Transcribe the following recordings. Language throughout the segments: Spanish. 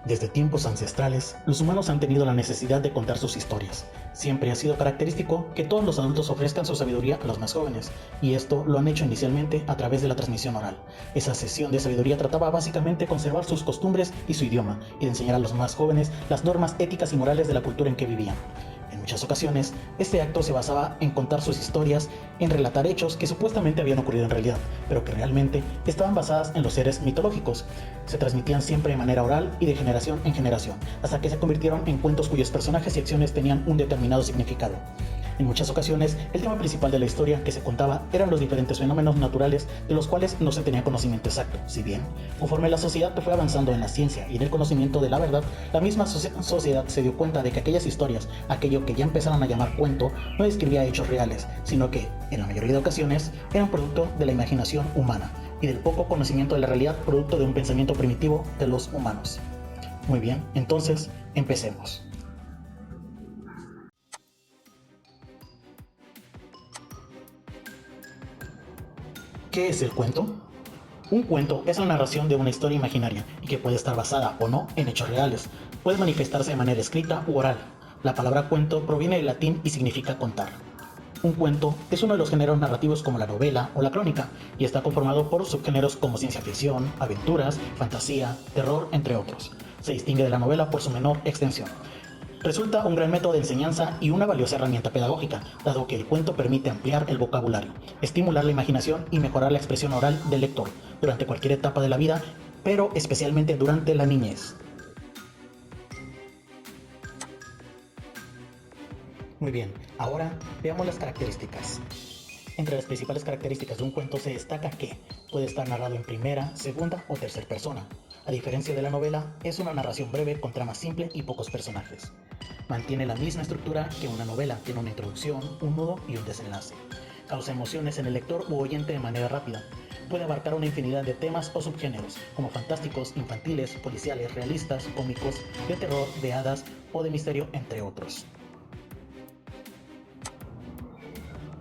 Desde tiempos ancestrales, los humanos han tenido la necesidad de contar sus historias. Siempre ha sido característico que todos los adultos ofrezcan su sabiduría a los más jóvenes, y esto lo han hecho inicialmente a través de la transmisión oral. Esa sesión de sabiduría trataba básicamente de conservar sus costumbres y su idioma, y de enseñar a los más jóvenes las normas éticas y morales de la cultura en que vivían. En muchas ocasiones, este acto se basaba en contar sus historias, en relatar hechos que supuestamente habían ocurrido en realidad, pero que realmente estaban basadas en los seres mitológicos. Se transmitían siempre de manera oral y de generación en generación, hasta que se convirtieron en cuentos cuyos personajes y acciones tenían un determinado significado. En muchas ocasiones, el tema principal de la historia que se contaba eran los diferentes fenómenos naturales de los cuales no se tenía conocimiento exacto. Si bien, conforme la sociedad fue avanzando en la ciencia y en el conocimiento de la verdad, la misma sociedad se dio cuenta de que aquellas historias, aquello que ya empezaron a llamar cuento, no describía hechos reales, sino que, en la mayoría de ocasiones, eran producto de la imaginación humana y del poco conocimiento de la realidad producto de un pensamiento primitivo de los humanos. Muy bien, entonces, empecemos. ¿Qué es el cuento? Un cuento es la narración de una historia imaginaria y que puede estar basada o no en hechos reales. Puede manifestarse de manera escrita u oral. La palabra cuento proviene del latín y significa contar. Un cuento es uno de los géneros narrativos como la novela o la crónica y está conformado por subgéneros como ciencia ficción, aventuras, fantasía, terror, entre otros. Se distingue de la novela por su menor extensión. Resulta un gran método de enseñanza y una valiosa herramienta pedagógica, dado que el cuento permite ampliar el vocabulario, estimular la imaginación y mejorar la expresión oral del lector durante cualquier etapa de la vida, pero especialmente durante la niñez. Muy bien, ahora veamos las características. Entre las principales características de un cuento se destaca que puede estar narrado en primera, segunda o tercera persona. A diferencia de la novela, es una narración breve con trama simple y pocos personajes. Mantiene la misma estructura que una novela, tiene una introducción, un nudo y un desenlace. Causa emociones en el lector u oyente de manera rápida. Puede abarcar una infinidad de temas o subgéneros, como fantásticos, infantiles, policiales, realistas, cómicos, de terror, de hadas o de misterio, entre otros.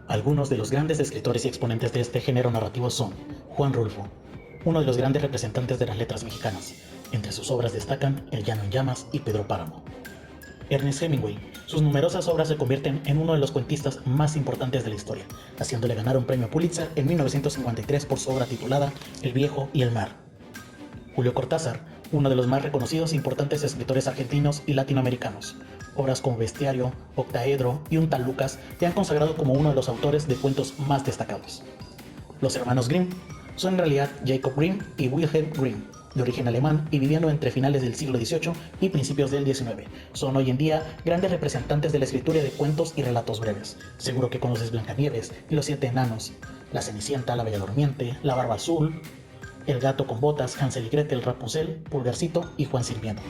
Algunos de los grandes escritores y exponentes de este género narrativo son Juan Rulfo, uno de los grandes representantes de las letras mexicanas. Entre sus obras destacan El Llano en Llamas y Pedro Páramo. Ernest Hemingway. Sus numerosas obras se convierten en uno de los cuentistas más importantes de la historia, haciéndole ganar un premio Pulitzer en 1953 por su obra titulada El Viejo y el Mar. Julio Cortázar, uno de los más reconocidos e importantes escritores argentinos y latinoamericanos. Obras como Bestiario, Octaedro y Un tal Lucas le han consagrado como uno de los autores de cuentos más destacados. Los hermanos Grimm son en realidad Jacob Grimm y Wilhelm Grimm, de origen alemán y viviendo entre finales del siglo XVIII y principios del XIX. Son hoy en día grandes representantes de la escritura de cuentos y relatos breves. Seguro que conoces Blancanieves y los siete enanos, La Cenicienta, La Bella Durmiente, La Barba Azul, El Gato con Botas, Hansel y Gretel, Rapunzel, Pulgarcito y Juan Silviano.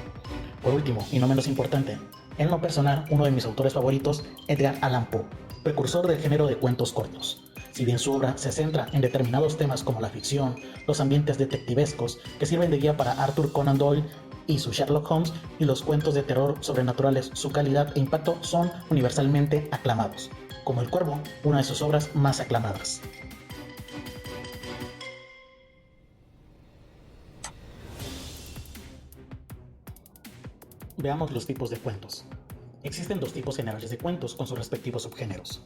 Por último, y no menos importante, en lo personal, uno de mis autores favoritos, Edgar Allan Poe, precursor del género de cuentos cortos. Si bien su obra se centra en determinados temas como la ficción, los ambientes detectivescos que sirven de guía para Arthur Conan Doyle y su Sherlock Holmes y los cuentos de terror sobrenaturales, su calidad e impacto son universalmente aclamados, como El Cuervo, una de sus obras más aclamadas. Veamos los tipos de cuentos. Existen dos tipos generales de cuentos con sus respectivos subgéneros.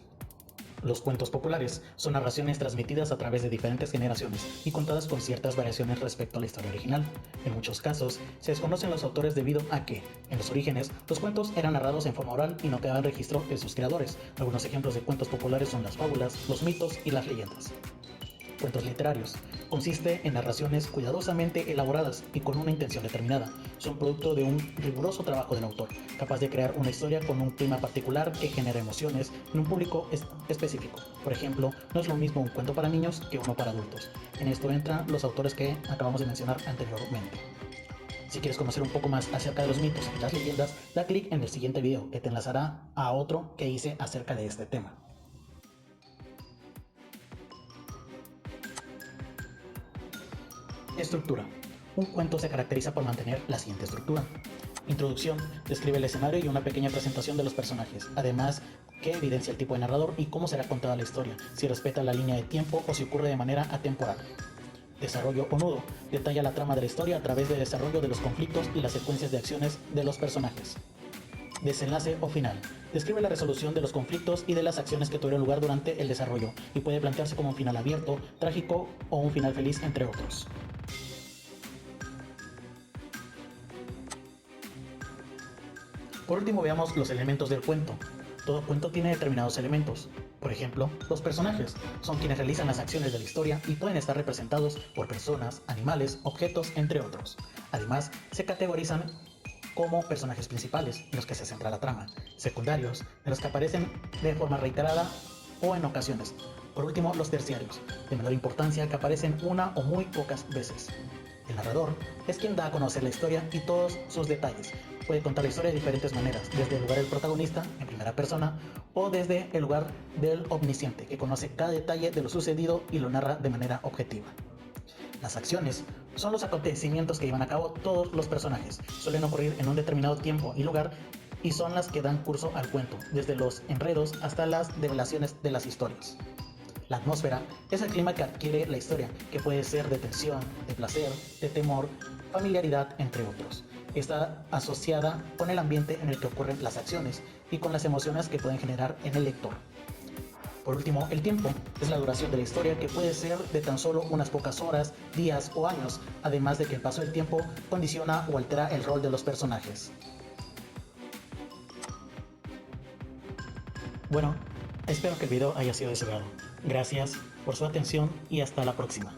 Los cuentos populares son narraciones transmitidas a través de diferentes generaciones y contadas con ciertas variaciones respecto a la historia original. En muchos casos, se desconocen los autores debido a que, en los orígenes, los cuentos eran narrados en forma oral y no quedaban registro de sus creadores. Algunos ejemplos de cuentos populares son las fábulas, los mitos y las leyendas. Cuentos literarios. Consiste en narraciones cuidadosamente elaboradas y con una intención determinada. Son producto de un riguroso trabajo del autor, capaz de crear una historia con un clima particular que genera emociones en un público específico. Por ejemplo, no es lo mismo un cuento para niños que uno para adultos. En esto entran los autores que acabamos de mencionar anteriormente. Si quieres conocer un poco más acerca de los mitos y las leyendas, da clic en el siguiente video que te enlazará a otro que hice acerca de este tema. Estructura. Un cuento se caracteriza por mantener la siguiente estructura. Introducción. Describe el escenario y una pequeña presentación de los personajes, además que evidencia el tipo de narrador y cómo será contada la historia, si respeta la línea de tiempo o si ocurre de manera atemporal. Desarrollo o nudo. Detalla la trama de la historia a través del desarrollo de los conflictos y las secuencias de acciones de los personajes. Desenlace o final. Describe la resolución de los conflictos y de las acciones que tuvieron lugar durante el desarrollo y puede plantearse como un final abierto, trágico o un final feliz, entre otros. Por último, veamos los elementos del cuento. Todo cuento tiene determinados elementos. Por ejemplo, los personajes son quienes realizan las acciones de la historia y pueden estar representados por personas, animales, objetos, entre otros. Además, se categorizan como personajes principales, en los que se centra la trama, secundarios, en los que aparecen de forma reiterada o en ocasiones. Por último, los terciarios, de menor importancia, que aparecen una o muy pocas veces. El narrador es quien da a conocer la historia y todos sus detalles. Puede contar la historia de diferentes maneras, desde el lugar del protagonista, en primera persona, o desde el lugar del omnisciente, que conoce cada detalle de lo sucedido y lo narra de manera objetiva. Las acciones son los acontecimientos que llevan a cabo todos los personajes. Suelen ocurrir en un determinado tiempo y lugar y son las que dan curso al cuento, desde los enredos hasta las develaciones de las historias. La atmósfera es el clima que adquiere la historia, que puede ser de tensión, de placer, de temor, familiaridad, entre otros. Está asociada con el ambiente en el que ocurren las acciones y con las emociones que pueden generar en el lector. Por último, el tiempo es la duración de la historia, que puede ser de tan solo unas pocas horas, días o años, además de que el paso del tiempo condiciona o altera el rol de los personajes. Bueno, espero que el video haya sido de su agrado. Gracias por su atención y hasta la próxima.